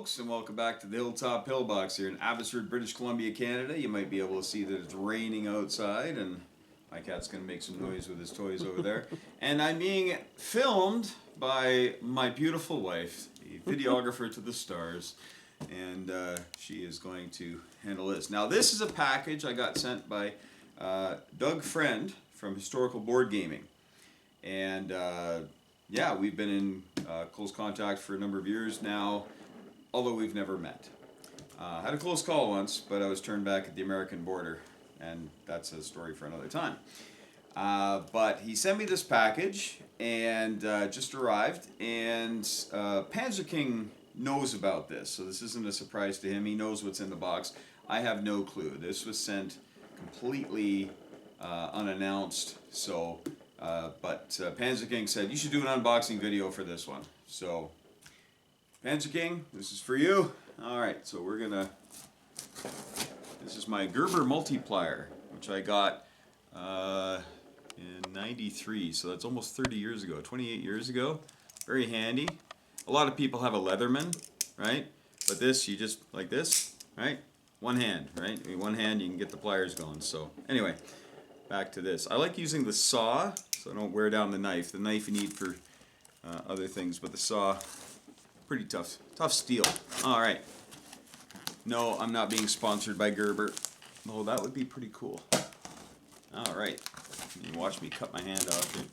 folks, and welcome back to the Hilltop Pillbox here in Abbotsford, British Columbia, Canada. You might be able to see that it's raining outside, and my cat's going to make some noise with his toys over there. And I'm being filmed by my beautiful wife, the videographer to the stars, and she is going to handle this. Now, this is a package I got sent by Doug Friend from Historical Board Gaming. And yeah, we've been in close contact for a number of years now, although we've never met. Had a close call once, but I was turned back at the American border, and that's a story for another time. But he sent me this package, and just arrived, and Panzer King knows about this, so this isn't a surprise to him. He knows what's in the box. I have no clue. This was sent completely unannounced, so... but Panzer King said, you should do an unboxing video for this one. So, Panzer King, this is for you. Alright, so we're gonna... This is my Gerber multiplier, which I got in '93, so that's almost 30 years ago, 28 years ago. Very handy. A lot of people have a Leatherman, right? But this, you just, like this, right? One hand, right? I mean, one hand, you can get the pliers going. So, anyway, back to this. I like using the saw, so I don't wear down the knife. The knife you need for other things, but the saw, pretty tough steel. All right. No, I'm not being sponsored by Gerber. Oh, that would be pretty cool. All right. You can watch me cut my hand off here.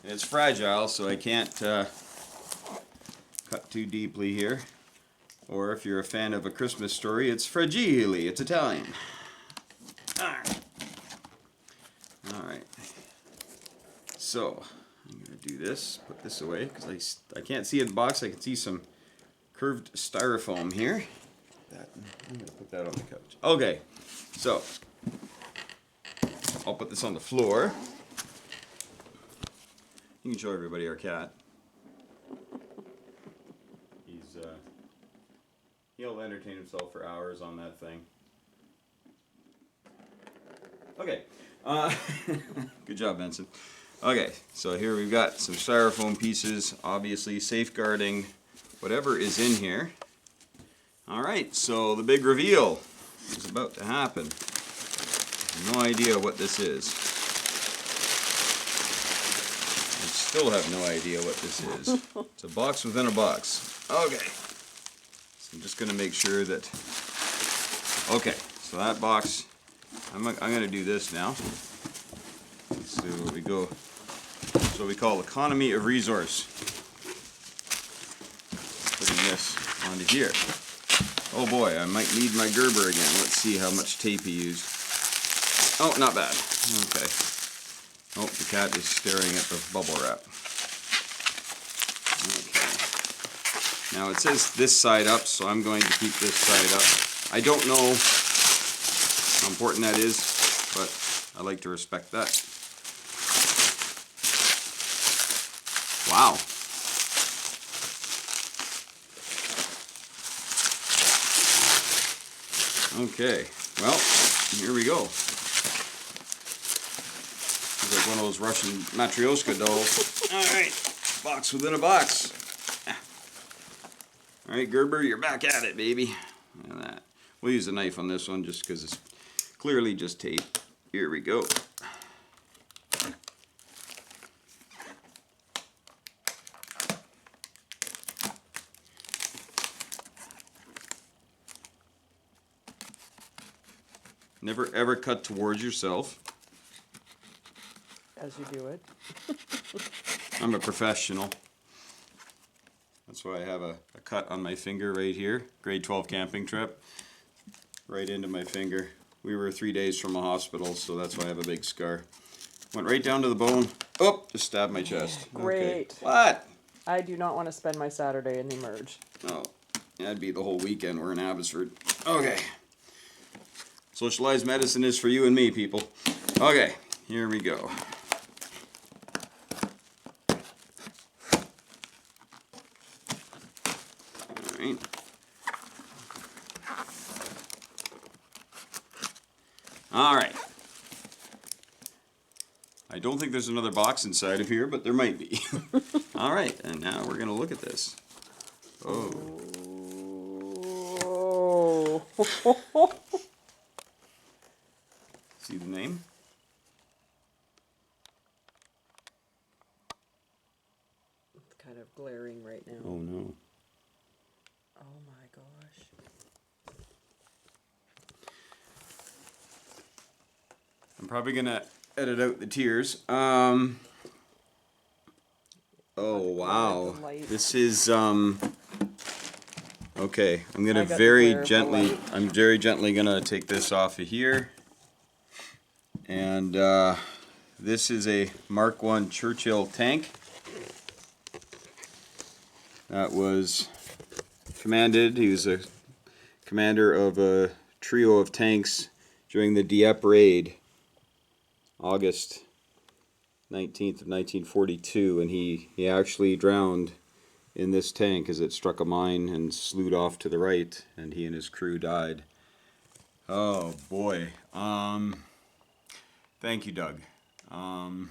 And it's fragile, so I can't cut too deeply here. Or if you're a fan of A Christmas Story, it's fragile. It's Italian. Alright. Alright. So, I'm going to do this. Put this away, because I can't see in the box. I can see some curved styrofoam here. I'm going to put that on the couch. Okay. So, I'll put this on the floor. You can show everybody our cat. He'll entertain himself for hours on that thing. Okay. Good job, Benson. Okay, so here we've got some styrofoam pieces, obviously safeguarding whatever is in here. Alright, so the big reveal is about to happen. No idea what this is. I still have no idea what this is. It's a box within a box. Okay. I'm just going to make sure that, okay, so that box, I'm going to do this now. Let's see what we go, that's what we call economy of resource. Putting this onto here. Oh boy, I might need my Gerber again. Let's see how much tape he used. Oh, not bad. Okay. Oh, the cat is staring at the bubble wrap. Now it says this side up, so I'm going to keep this side up. I don't know how important that is, but I like to respect that. Wow. Okay, well, here we go. It's like one of those Russian Matryoshka dolls. Alright, box within a box. Alright, Gerber, you're back at it, baby. Look at that. We'll use a knife on this one just because it's clearly just tape. Here we go. Never ever cut towards yourself. As you do it. I'm a professional. That's why I have a cut on my finger right here. Grade 12 camping trip. Right into my finger. We were 3 days from a hospital, so that's why I have a big scar. Went right down to the bone. Oh, just stabbed my chest. Great. Okay. What? I do not want to spend my Saturday in the Emerge. Oh, that'd be the whole weekend. We're in Abbotsford. Okay. Socialized medicine is for you and me, people. Okay, here we go. Alright. Alright. I don't think there's another box inside of here, but there might be. All right, and now we're gonna look at this. Oh, Oh. see the name? It's kind of glaring right now. Oh no. Oh my gosh. I'm probably gonna edit out the tears. Oh wow. the light. This is okay, I'm gonna I got the glare of the light. I'm very gently gonna take this off of here. And this is a Mark I Churchill tank that was commanded. He was a commander of a trio of tanks during the Dieppe raid, August 19th of 1942, and he actually drowned in this tank as it struck a mine and slewed off to the right, and he and his crew died. Oh boy. Thank you, Doug. I'm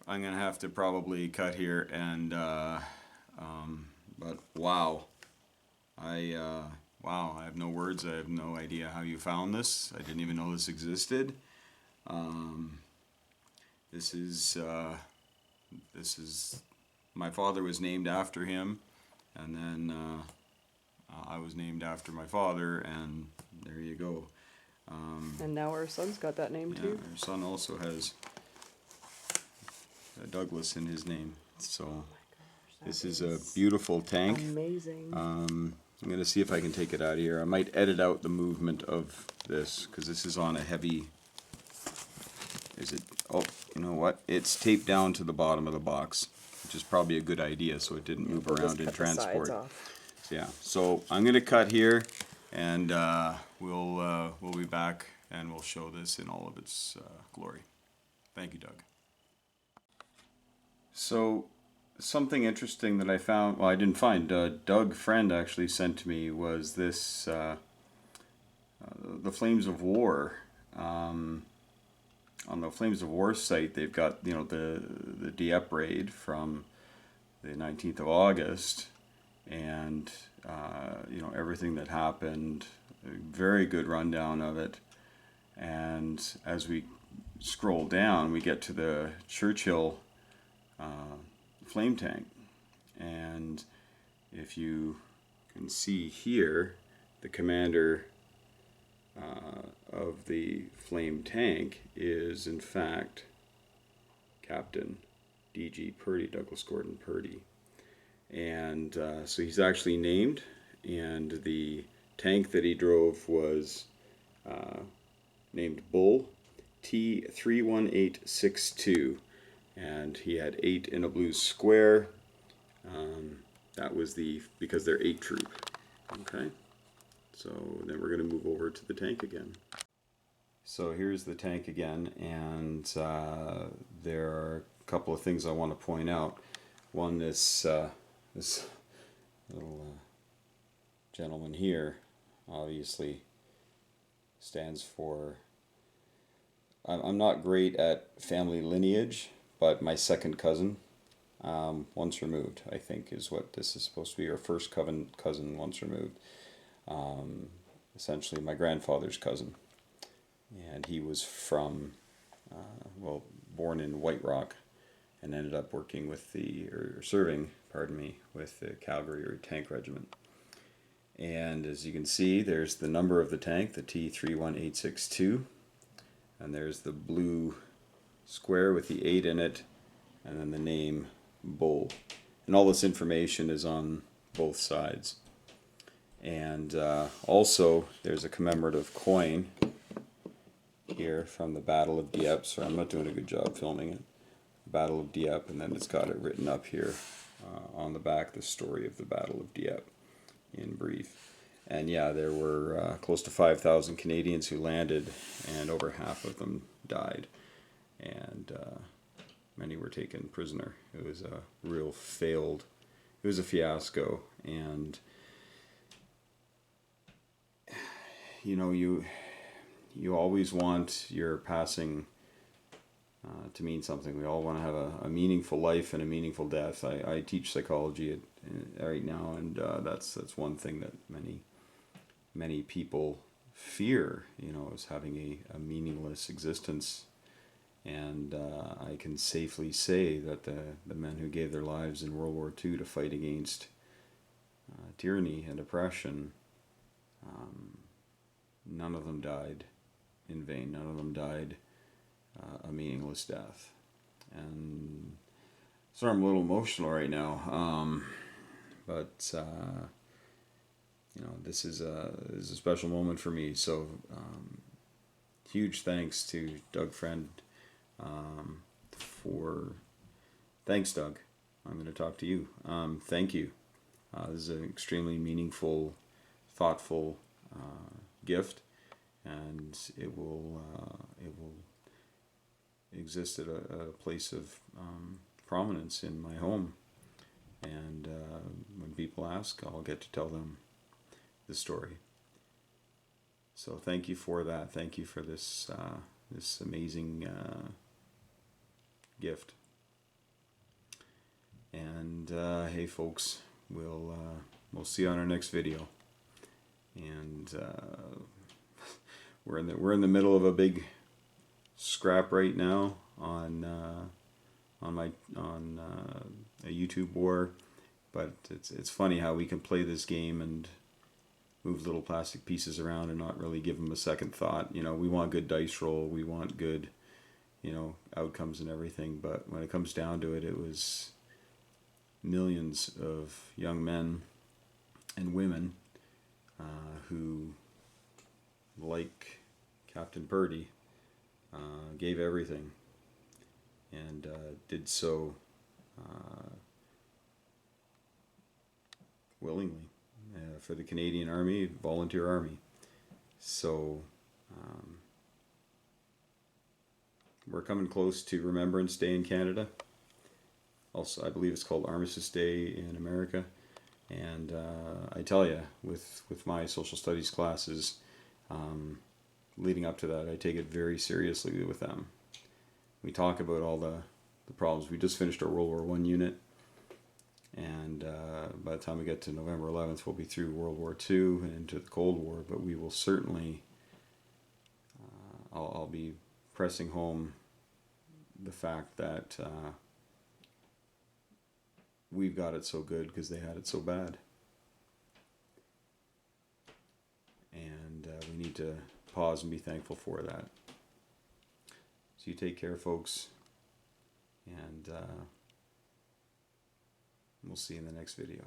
gonna have to probably cut here, and but wow, wow, I have no words. I have no idea how you found this. I didn't even know this existed. This is my father was named after him, and then I was named after my father, and there you go. And now our son's got that name Yeah, too. our son also has Douglas in his name. So this is a beautiful tank. Amazing. I'm going to see if I can take it out of here. I might edit out the movement of this because this is on a heavy... Is it? Oh, you know what? It's taped down to the bottom of the box, which is probably a good idea so it didn't move We'll around just in cut the sides transport. off. Yeah, so I'm going to cut here, and we'll be back and we'll show this in all of its glory. Thank you, Doug. So something interesting that I found, well, I didn't find, Doug Friend actually sent to me, was this the Flames of War. On the Flames of War site, they've got, you know, the Dieppe raid from the 19th of August, and you know, everything that happened, a very good rundown of it. And as we scroll down, we get to the Churchill flame tank, and if you can see here, the commander of the flame tank is in fact Captain D.G. Purdy, Douglas Gordon Purdy. And so he's actually named, and the tank that he drove was named Bull T31862, and he had 8 in a blue square. That was because they're 8 troop. Okay, so then we're going to move over to the tank again. So here's the tank again, and there are a couple of things I want to point out. One, this little gentleman here obviously stands for, I'm not great at family lineage, but my second cousin, once removed, I think is what this is supposed to be, or first cousin once removed. Essentially my grandfather's cousin. And he was from, well, born in White Rock, and ended up working with serving, with the Cavalry Tank Regiment. And as you can see, there's the number of the tank, the T31862, and there's the blue square with the 8 in it, and then the name Bull. And all this information is on both sides. And also, there's a commemorative coin here from the Battle of Dieppe. So I'm not doing a good job filming it. Battle of Dieppe, and then it's got it written up here on the back, the story of the Battle of Dieppe in brief. And yeah, there were close to 5,000 Canadians who landed, and over half of them died, and many were taken prisoner. It was a real it was a fiasco. And you know, you always want your passing to mean something. We all want to have a meaningful life and a meaningful death. I teach psychology right now, and that's one thing that many people fear, is having a meaningless existence. And I can safely say that the men who gave their lives in World War II to fight against tyranny and oppression, none of them died in vain. None of them died a meaningless death. And sorry, I'm a little emotional right now. But this is a special moment for me. So huge thanks to Doug Friend. Thanks, Doug. I'm going to talk to you. Thank you. This is an extremely meaningful, thoughtful gift, and it will exist at a place of prominence in my home. And when people ask, I'll get to tell them the story. So thank you for that. Thank you for this amazing gift. And hey, folks, we'll see you on our next video. And we're in the middle of a big scrap right now on a YouTube war. But it's funny how we can play this game and move little plastic pieces around and not really give them a second thought. We want good dice roll, we want good, outcomes and everything. But when it comes down to it, it was millions of young men and women who, like Captain Purdy, gave everything and did so willingly for the Canadian Army, Volunteer Army. So we're coming close to Remembrance Day in Canada. Also, I believe it's called Armistice Day in America. And I tell you, with my social studies classes, leading up to that, I take it very seriously with them. We talk about all the problems. We just finished our World War I unit. And by the time we get to November 11th, we'll be through World War II and into the Cold War. But we will certainly, I'll be pressing home the fact that we've got it so good because they had it so bad. And we need to pause and be thankful for that. So you take care, folks. And we'll see you in the next video.